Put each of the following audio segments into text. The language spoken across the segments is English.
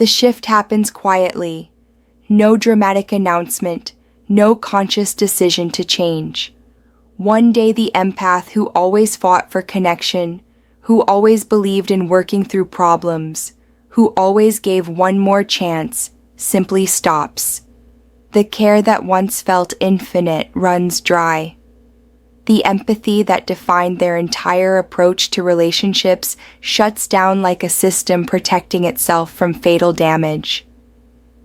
The shift happens quietly. No dramatic announcement, no conscious decision to change. One day the empath who always fought for connection, who always believed in working through problems, who always gave one more chance, simply stops. The care that once felt infinite runs dry. The empathy that defined their entire approach to relationships shuts down like a system protecting itself from fatal damage.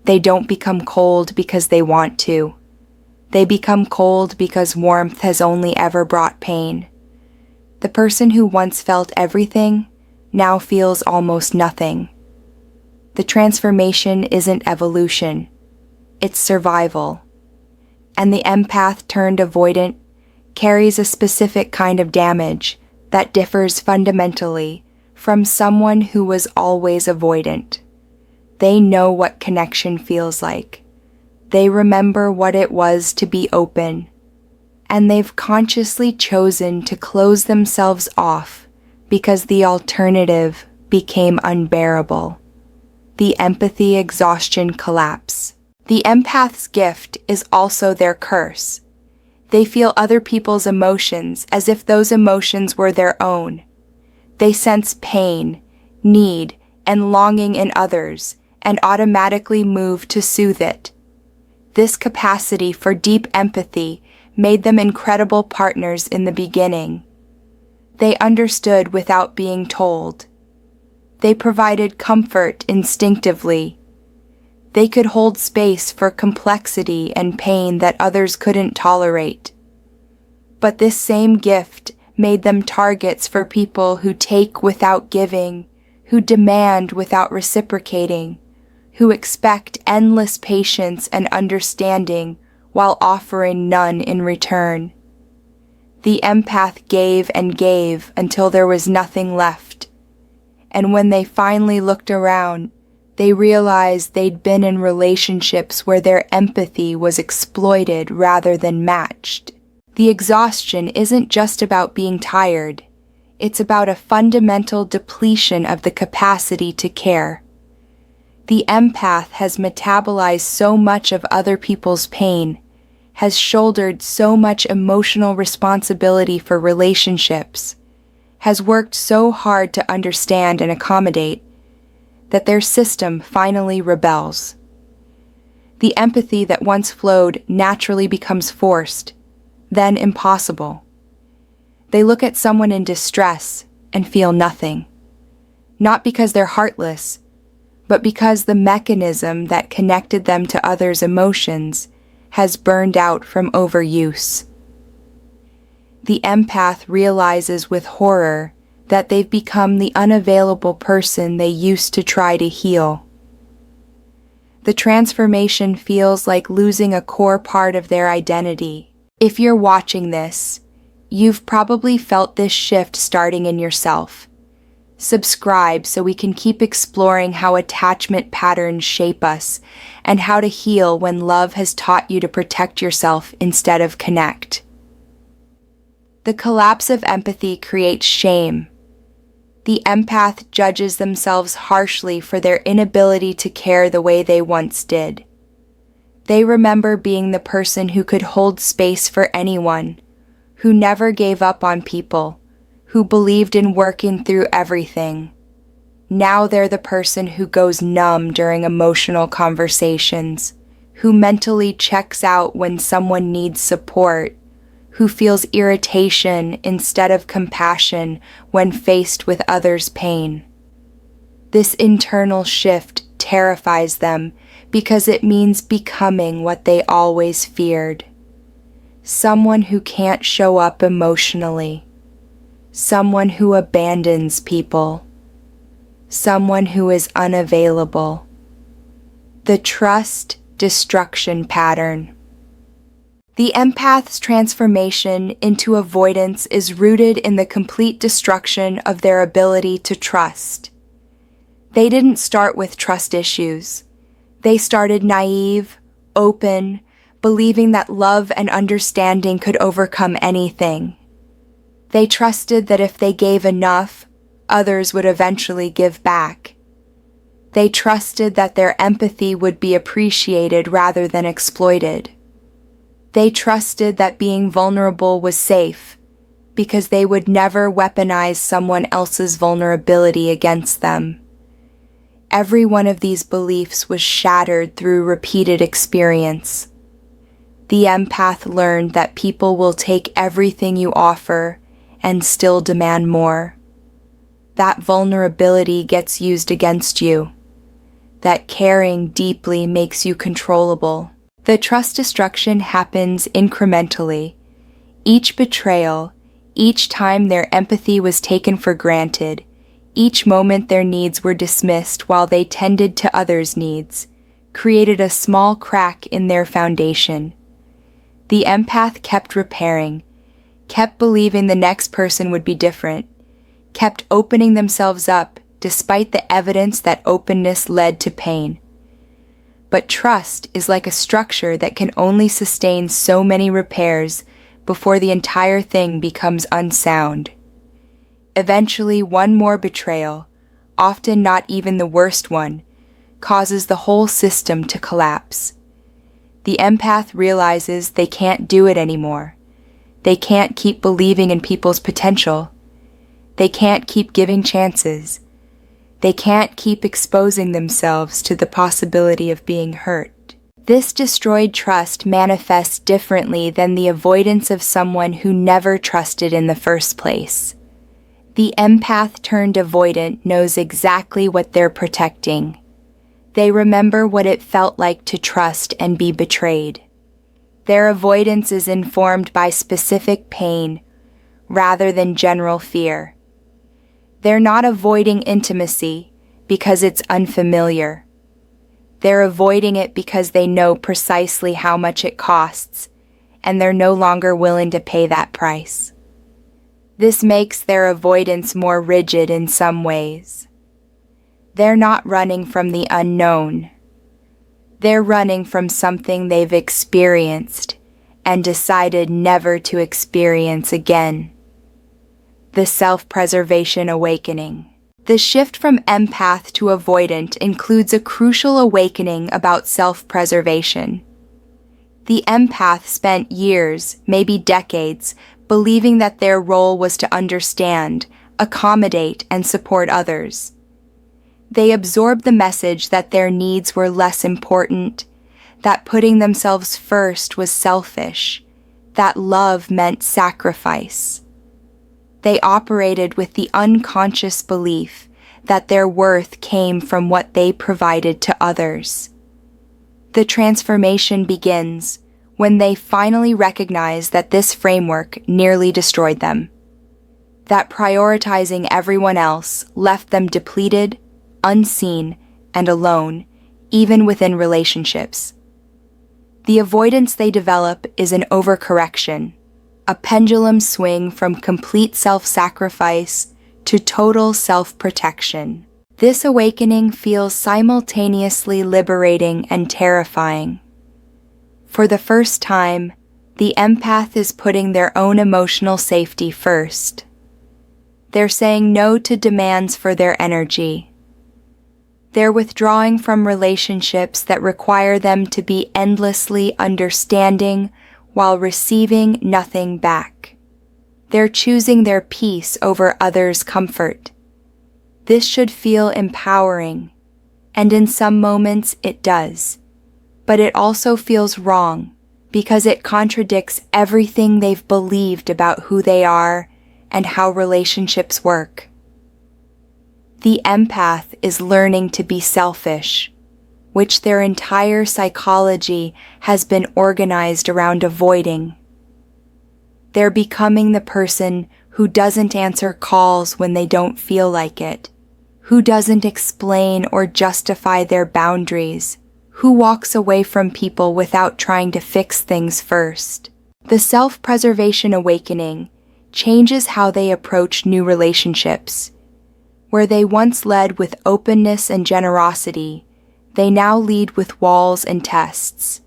They don't become cold because they want to. They become cold because warmth has only ever brought pain. The person who once felt everything now feels almost nothing. The transformation isn't evolution, it's survival. And the empath turned avoidant carries a specific kind of damage that differs fundamentally from someone who was always avoidant. They know what connection feels like. They remember what it was to be open, and they've consciously chosen to close themselves off because the alternative became unbearable. The empathy exhaustion collapse. The empath's gift is also their curse. They feel other people's emotions as if those emotions were their own. They sense pain, need, and longing in others and automatically move to soothe it. This capacity for deep empathy made them incredible partners in the beginning. They understood without being told. They provided comfort instinctively. They could hold space for complexity and pain that others couldn't tolerate. But this same gift made them targets for people who take without giving, who demand without reciprocating, who expect endless patience and understanding while offering none in return. The empath gave and gave until there was nothing left. And when they finally looked around, they realized they'd been in relationships where their empathy was exploited rather than matched. The exhaustion isn't just about being tired. It's about a fundamental depletion of the capacity to care. The empath has metabolized so much of other people's pain, has shouldered so much emotional responsibility for relationships, has worked so hard to understand and accommodate, that their system finally rebels. The empathy that once flowed naturally becomes forced, then impossible. They look at someone in distress and feel nothing, not because they're heartless, but because the mechanism that connected them to others' emotions has burned out from overuse. The empath realizes with horror that they've become the unavailable person they used to try to heal. The transformation feels like losing a core part of their identity. If you're watching this, you've probably felt this shift starting in yourself. Subscribe so we can keep exploring how attachment patterns shape us and how to heal when love has taught you to protect yourself instead of connect. The collapse of empathy creates shame. The empath judges themselves harshly for their inability to care the way they once did. They remember being the person who could hold space for anyone, who never gave up on people, who believed in working through everything. Now they're the person who goes numb during emotional conversations, who mentally checks out when someone needs support, who feels irritation instead of compassion when faced with others' pain. This internal shift terrifies them because it means becoming what they always feared. Someone who can't show up emotionally. Someone who abandons people. Someone who is unavailable. The trust destruction pattern. The empath's transformation into avoidance is rooted in the complete destruction of their ability to trust. They didn't start with trust issues. They started naive, open, believing that love and understanding could overcome anything. They trusted that if they gave enough, others would eventually give back. They trusted that their empathy would be appreciated rather than exploited. They trusted that being vulnerable was safe because they would never weaponize someone else's vulnerability against them. Every one of these beliefs was shattered through repeated experience. The empath learned that people will take everything you offer and still demand more. That vulnerability gets used against you. That caring deeply makes you controllable. The trust destruction happens incrementally. Each betrayal, each time their empathy was taken for granted, each moment their needs were dismissed while they tended to others' needs, created a small crack in their foundation. The empath kept repairing, kept believing the next person would be different, kept opening themselves up despite the evidence that openness led to pain. But trust is like a structure that can only sustain so many repairs before the entire thing becomes unsound. Eventually, one more betrayal, often not even the worst one, causes the whole system to collapse. The empath realizes they can't do it anymore. They can't keep believing in people's potential. They can't keep giving chances. They can't keep exposing themselves to the possibility of being hurt. This destroyed trust manifests differently than the avoidance of someone who never trusted in the first place. The empath turned avoidant knows exactly what they're protecting. They remember what it felt like to trust and be betrayed. Their avoidance is informed by specific pain rather than general fear. They're not avoiding intimacy because it's unfamiliar. They're avoiding it because they know precisely how much it costs, and they're no longer willing to pay that price. This makes their avoidance more rigid in some ways. They're not running from the unknown. They're running from something they've experienced and decided never to experience again. The self-preservation awakening. The shift from empath to avoidant includes a crucial awakening about self-preservation. The empath spent years, maybe decades, believing that their role was to understand, accommodate, and support others. They absorbed the message that their needs were less important, that putting themselves first was selfish, that love meant sacrifice. They operated with the unconscious belief that their worth came from what they provided to others. The transformation begins when they finally recognize that this framework nearly destroyed them, that prioritizing everyone else left them depleted, unseen, and alone, even within relationships. The avoidance they develop is an overcorrection, a pendulum swing from complete self-sacrifice to total self-protection. This awakening feels simultaneously liberating and terrifying. For the first time, the empath is putting their own emotional safety first. They're saying no to demands for their energy. They're withdrawing from relationships that require them to be endlessly understanding while receiving nothing back. They're choosing their peace over others' comfort. This should feel empowering, and in some moments it does. But it also feels wrong because it contradicts everything they've believed about who they are and how relationships work. The empath is learning to be selfish, which their entire psychology has been organized around avoiding. They're becoming the person who doesn't answer calls when they don't feel like it, who doesn't explain or justify their boundaries, who walks away from people without trying to fix things first. The self-preservation awakening changes how they approach new relationships. Where they once led with openness and generosity, they now lead with walls and tests.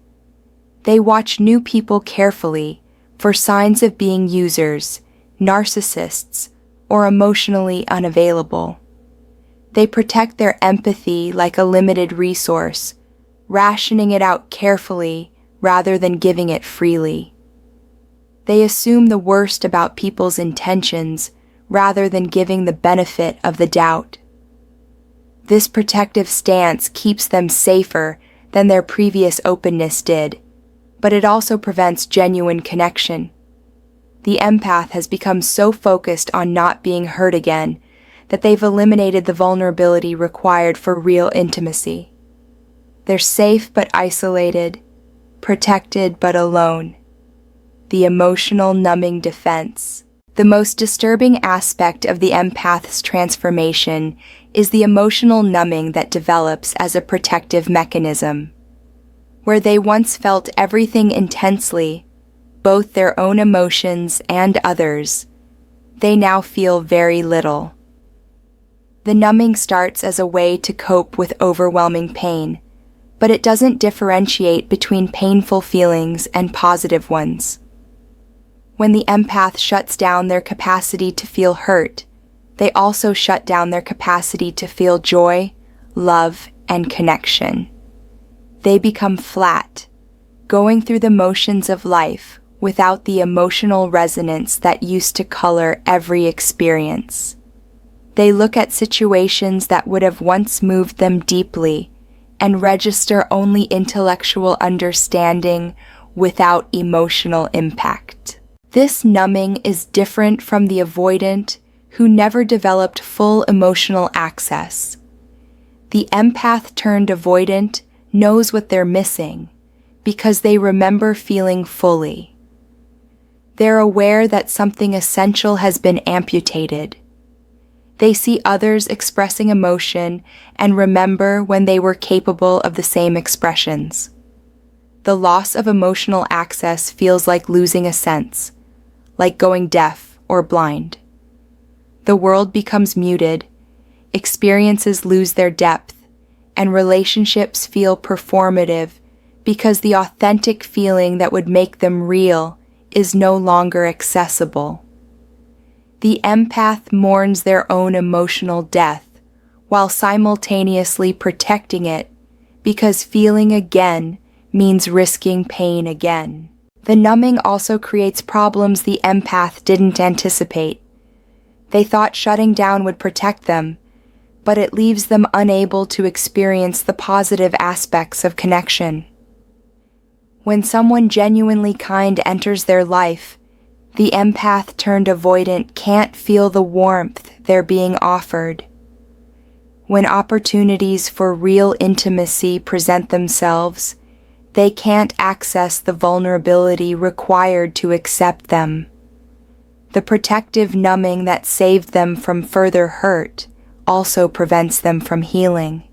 They watch new people carefully for signs of being users, narcissists, or emotionally unavailable. They protect their empathy like a limited resource, rationing it out carefully rather than giving it freely. They assume the worst about people's intentions rather than giving the benefit of the doubt. This protective stance keeps them safer than their previous openness did, but it also prevents genuine connection. The empath has become so focused on not being hurt again that they've eliminated the vulnerability required for real intimacy. They're safe but isolated, protected but alone. The emotional numbing defense. The most disturbing aspect of the empath's transformation is the emotional numbing that develops as a protective mechanism. Where they once felt everything intensely, both their own emotions and others, they now feel very little. The numbing starts as a way to cope with overwhelming pain, but it doesn't differentiate between painful feelings and positive ones. When the empath shuts down their capacity to feel hurt, they also shut down their capacity to feel joy, love, and connection. They become flat, going through the motions of life without the emotional resonance that used to color every experience. They look at situations that would have once moved them deeply and register only intellectual understanding without emotional impact. This numbing is different from the avoidant who never developed full emotional access. The empath turned avoidant knows what they're missing because they remember feeling fully. They're aware that something essential has been amputated. They see others expressing emotion and remember when they were capable of the same expressions. The loss of emotional access feels like losing a sense, like going deaf or blind. The world becomes muted, experiences lose their depth, and relationships feel performative because the authentic feeling that would make them real is no longer accessible. The empath mourns their own emotional death while simultaneously protecting it because feeling again means risking pain again. The numbing also creates problems the empath didn't anticipate. They thought shutting down would protect them, but it leaves them unable to experience the positive aspects of connection. When someone genuinely kind enters their life, the empath turned avoidant can't feel the warmth they're being offered. When opportunities for real intimacy present themselves, they can't access the vulnerability required to accept them. The protective numbing that saved them from further hurt also prevents them from healing.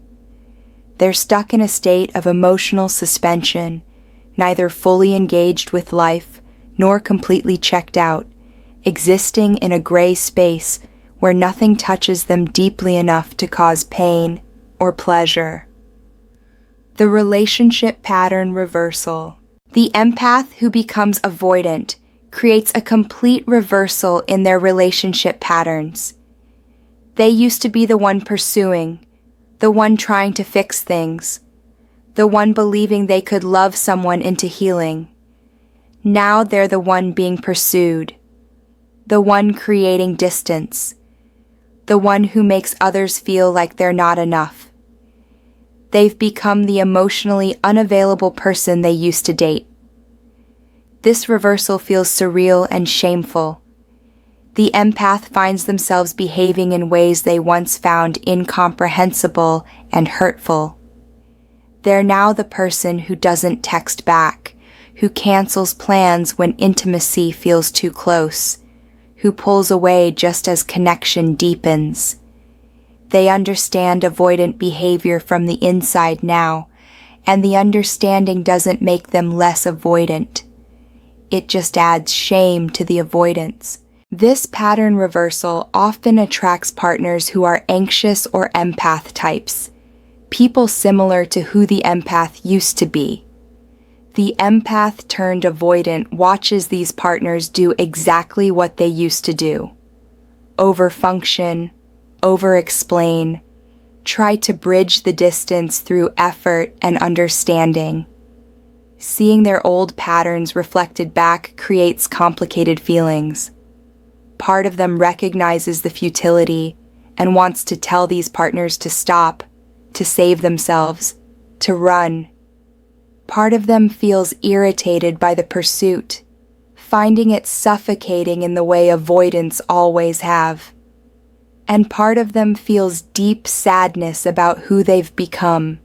They're stuck in a state of emotional suspension, neither fully engaged with life nor completely checked out, existing in a gray space where nothing touches them deeply enough to cause pain or pleasure. The relationship pattern reversal. The empath who becomes avoidant creates a complete reversal in their relationship patterns. They used to be the one pursuing, the one trying to fix things, the one believing they could love someone into healing. Now they're the one being pursued, the one creating distance, the one who makes others feel like they're not enough. They've become the emotionally unavailable person they used to date. This reversal feels surreal and shameful. The empath finds themselves behaving in ways they once found incomprehensible and hurtful. They're now the person who doesn't text back, who cancels plans when intimacy feels too close, who pulls away just as connection deepens. They understand avoidant behavior from the inside now, and the understanding doesn't make them less avoidant. It just adds shame to the avoidance. This pattern reversal often attracts partners who are anxious or empath types, people similar to who the empath used to be. The empath turned avoidant watches these partners do exactly what they used to do: overfunction, over-explain, try to bridge the distance through effort and understanding. Seeing their old patterns reflected back creates complicated feelings. Part of them recognizes the futility and wants to tell these partners to stop, to save themselves, to run. Part of them feels irritated by the pursuit, finding it suffocating in the way avoidants always have. And part of them feels deep sadness about who they've become,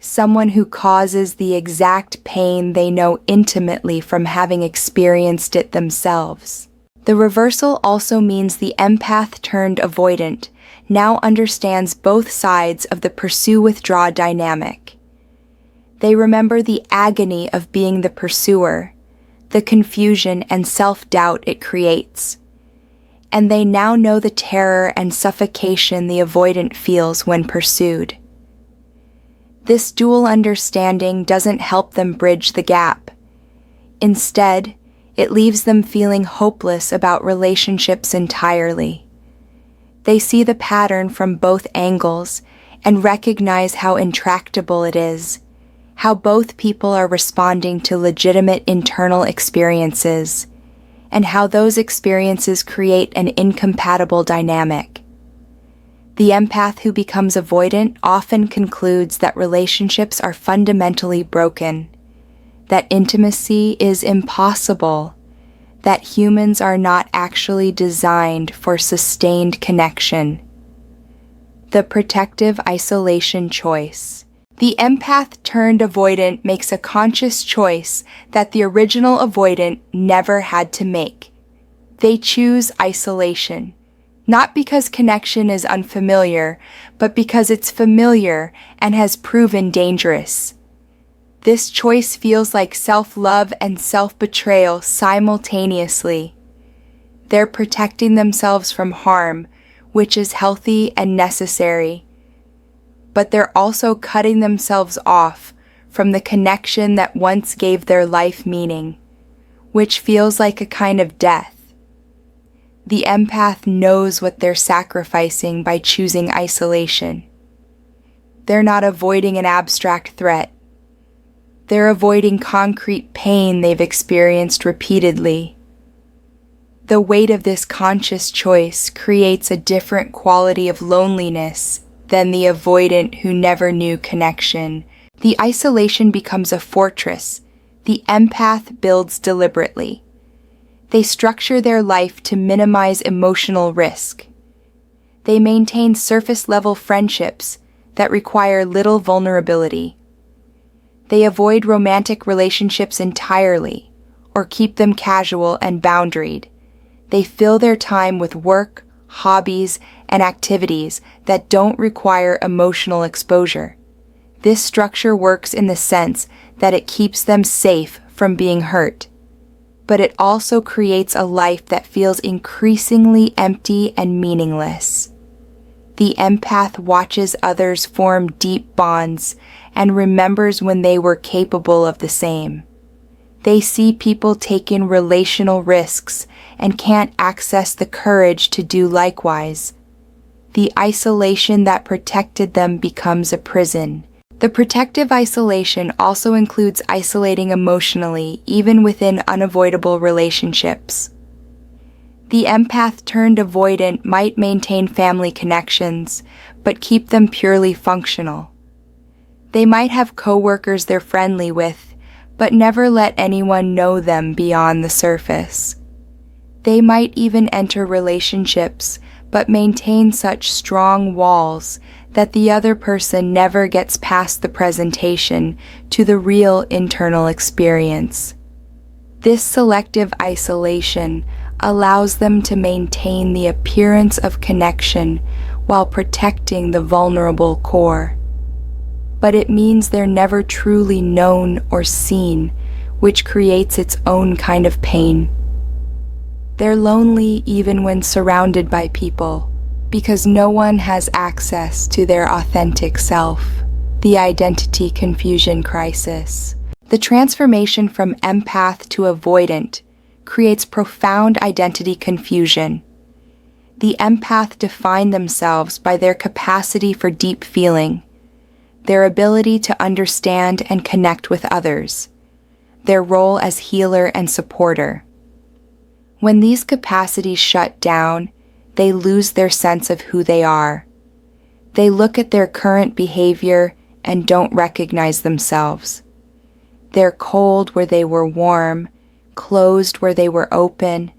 someone who causes the exact pain they know intimately from having experienced it themselves. The reversal also means the empath turned avoidant now understands both sides of the pursue-withdraw dynamic. They remember the agony of being the pursuer, the confusion and self-doubt it creates. And they now know the terror and suffocation the avoidant feels when pursued. This dual understanding doesn't help them bridge the gap. Instead, it leaves them feeling hopeless about relationships entirely. They see the pattern from both angles and recognize how intractable it is, how both people are responding to legitimate internal experiences, and how those experiences create an incompatible dynamic. The empath who becomes avoidant often concludes that relationships are fundamentally broken, that intimacy is impossible, that humans are not actually designed for sustained connection. The protective isolation choice. The empath turned avoidant makes a conscious choice that the original avoidant never had to make. They choose isolation, not because connection is unfamiliar, but because it's familiar and has proven dangerous. This choice feels like self-love and self-betrayal simultaneously. They're protecting themselves from harm, which is healthy and necessary. But they're also cutting themselves off from the connection that once gave their life meaning, which feels like a kind of death. The empath knows what they're sacrificing by choosing isolation. They're not avoiding an abstract threat. They're avoiding concrete pain they've experienced repeatedly. The weight of this conscious choice creates a different quality of loneliness than the avoidant who never knew connection. The isolation becomes a fortress the empath builds deliberately. They structure their life to minimize emotional risk. They maintain surface-level friendships that require little vulnerability. They avoid romantic relationships entirely, or keep them casual and boundaried. They fill their time with work, hobbies, and activities that don't require emotional exposure. This structure works in the sense that it keeps them safe from being hurt, but it also creates a life that feels increasingly empty and meaningless. The empath watches others form deep bonds and remembers when they were capable of the same. They see people taking relational risks and can't access the courage to do likewise. The isolation that protected them becomes a prison. The protective isolation also includes isolating emotionally, even within unavoidable relationships. The empath turned avoidant might maintain family connections, but keep them purely functional. They might have coworkers they're friendly with, but never let anyone know them beyond the surface. They might even enter relationships, but maintain such strong walls that the other person never gets past the presentation to the real internal experience. This selective isolation allows them to maintain the appearance of connection while protecting the vulnerable core. But it means they're never truly known or seen, which creates its own kind of pain. They're lonely even when surrounded by people, because no one has access to their authentic self. The identity confusion crisis. The transformation from empath to avoidant creates profound identity confusion. The empath define themselves by their capacity for deep feeling, their ability to understand and connect with others, their role as healer and supporter. When these capacities shut down, they lose their sense of who they are. They look at their current behavior and don't recognize themselves. They're cold where they were warm, closed where they were open,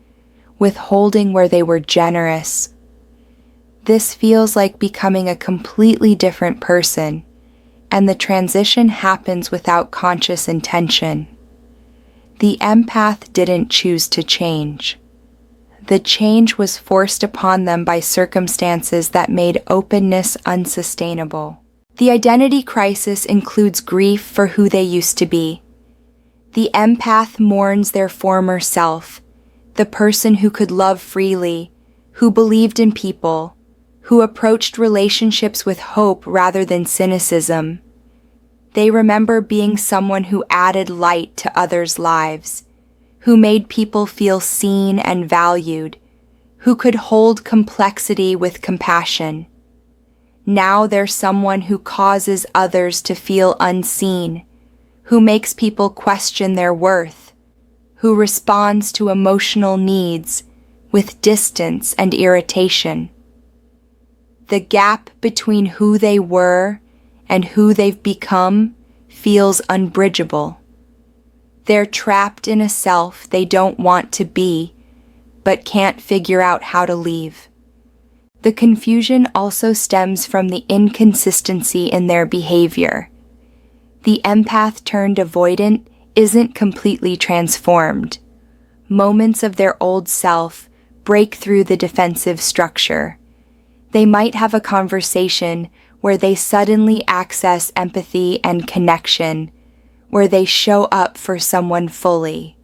withholding where they were generous. This feels like becoming a completely different person, and the transition happens without conscious intention. The empath didn't choose to change. The change was forced upon them by circumstances that made openness unsustainable. The identity crisis includes grief for who they used to be. The empath mourns their former self, the person who could love freely, who believed in people, who approached relationships with hope rather than cynicism. They remember being someone who added light to others' lives, who made people feel seen and valued, who could hold complexity with compassion. Now they're someone who causes others to feel unseen, who makes people question their worth, who responds to emotional needs with distance and irritation. The gap between who they were and who they've become feels unbridgeable. They're trapped in a self they don't want to be, but can't figure out how to leave. The confusion also stems from the inconsistency in their behavior. The empath turned avoidant isn't completely transformed. Moments of their old self break through the defensive structure. They might have a conversation where they suddenly access empathy and connection, where they show up for someone fully.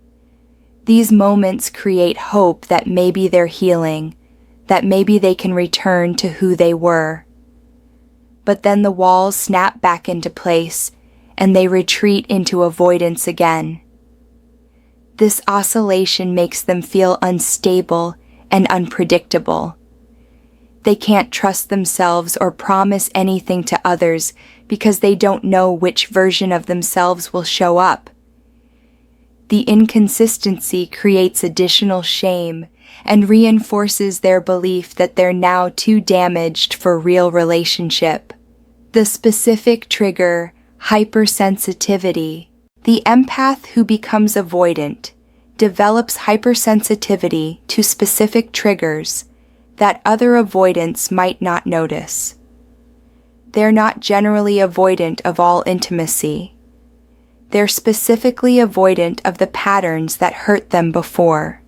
These moments create hope that maybe they're healing, that maybe they can return to who they were. But then the walls snap back into place, and they retreat into avoidance again. This oscillation makes them feel unstable and unpredictable. They can't trust themselves or promise anything to others because they don't know which version of themselves will show up. The inconsistency creates additional shame and reinforces their belief that they're now too damaged for real relationship. The specific trigger, hypersensitivity. The empath who becomes avoidant develops hypersensitivity to specific triggers that other avoidants might not notice. They're not generally avoidant of all intimacy. They're specifically avoidant of the patterns that hurt them before.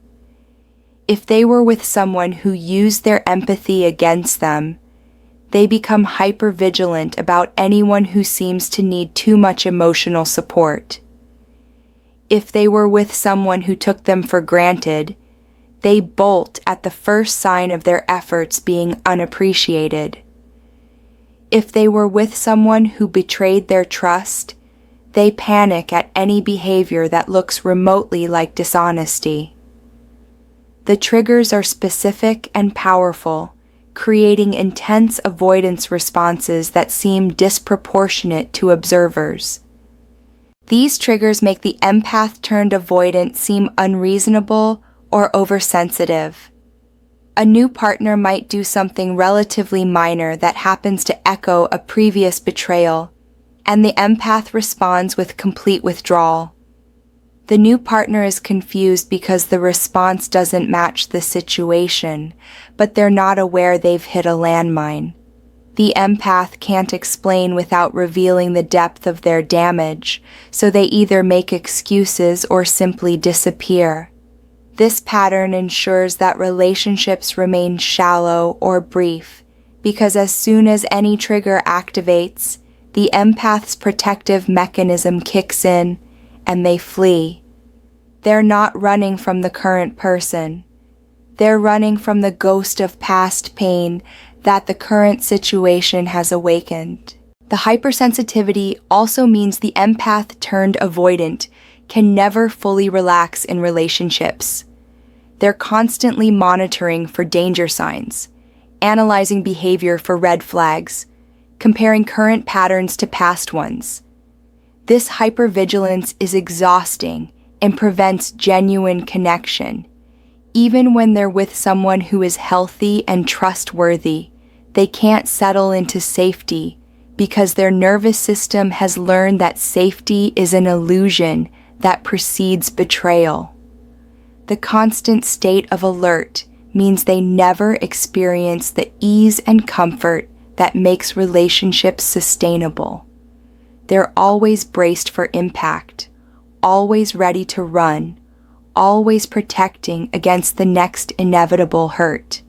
If they were with someone who used their empathy against them, they become hypervigilant about anyone who seems to need too much emotional support. If they were with someone who took them for granted, they bolt at the first sign of their efforts being unappreciated. If they were with someone who betrayed their trust, they panic at any behavior that looks remotely like dishonesty. The triggers are specific and powerful, creating intense avoidance responses that seem disproportionate to observers. These triggers make the empath turned avoidant seem unreasonable or oversensitive. A new partner might do something relatively minor that happens to echo a previous betrayal, and the empath responds with complete withdrawal. The new partner is confused because the response doesn't match the situation, but they're not aware they've hit a landmine. The empath can't explain without revealing the depth of their damage, so they either make excuses or simply disappear. This pattern ensures that relationships remain shallow or brief, because as soon as any trigger activates, the empath's protective mechanism kicks in, and they flee. They're not running from the current person. They're running from the ghost of past pain that the current situation has awakened. The hypersensitivity also means the empath turned avoidant can never fully relax in relationships. They're constantly monitoring for danger signs, analyzing behavior for red flags, comparing current patterns to past ones. This hypervigilance is exhausting and prevents genuine connection. Even when they're with someone who is healthy and trustworthy, they can't settle into safety because their nervous system has learned that safety is an illusion that precedes betrayal. The constant state of alert means they never experience the ease and comfort that makes relationships sustainable. They're always braced for impact, always ready to run, always protecting against the next inevitable hurt.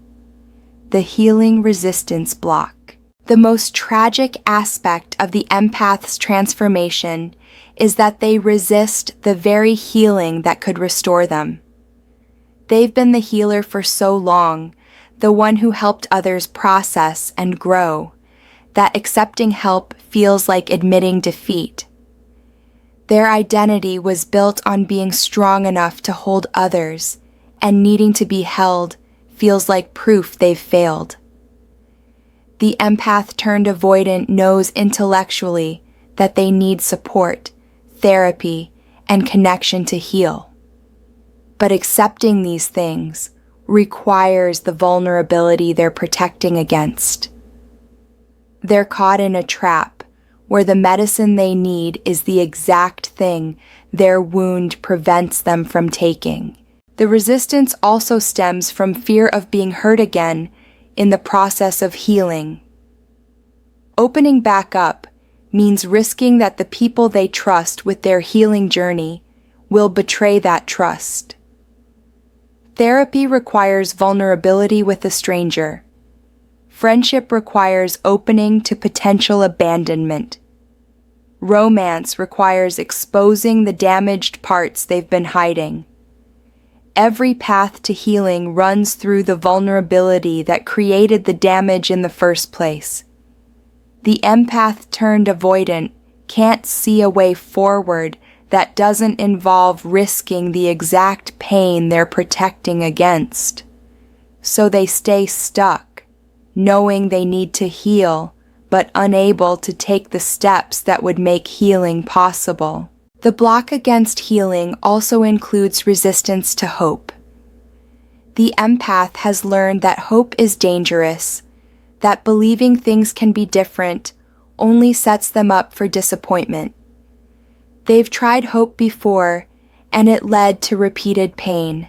The healing resistance block. The most tragic aspect of the empath's transformation is that they resist the very healing that could restore them. They've been the healer for so long, the one who helped others process and grow, that accepting help feels like admitting defeat. Their identity was built on being strong enough to hold others, and needing to be held feels like proof they've failed. The empath turned avoidant knows intellectually that they need support, therapy, and connection to heal. But accepting these things requires the vulnerability they're protecting against. They're caught in a trap where the medicine they need is the exact thing their wound prevents them from taking. The resistance also stems from fear of being hurt again in the process of healing. Opening back up means risking that the people they trust with their healing journey will betray that trust. Therapy requires vulnerability with a stranger. Friendship requires opening to potential abandonment. Romance requires exposing the damaged parts they've been hiding. Every path to healing runs through the vulnerability that created the damage in the first place. The empath turned avoidant can't see a way forward that doesn't involve risking the exact pain they're protecting against. So they stay stuck, knowing they need to heal, but unable to take the steps that would make healing possible. The block against healing also includes resistance to hope. The empath has learned that hope is dangerous, that believing things can be different only sets them up for disappointment. They've tried hope before, and it led to repeated pain.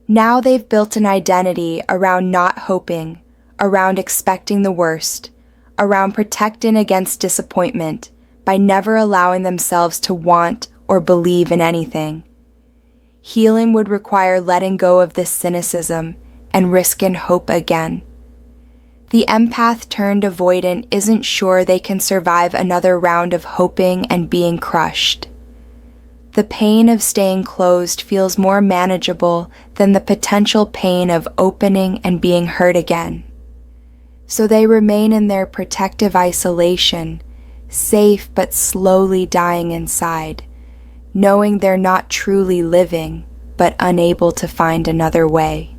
Now they've built an identity around not hoping, around expecting the worst, around protecting against disappointment by never allowing themselves to want or believe in anything. Healing would require letting go of this cynicism and risking hope again. The empath turned avoidant isn't sure they can survive another round of hoping and being crushed. The pain of staying closed feels more manageable than the potential pain of opening and being hurt again. So they remain in their protective isolation, safe but slowly dying inside, knowing they're not truly living, but unable to find another way.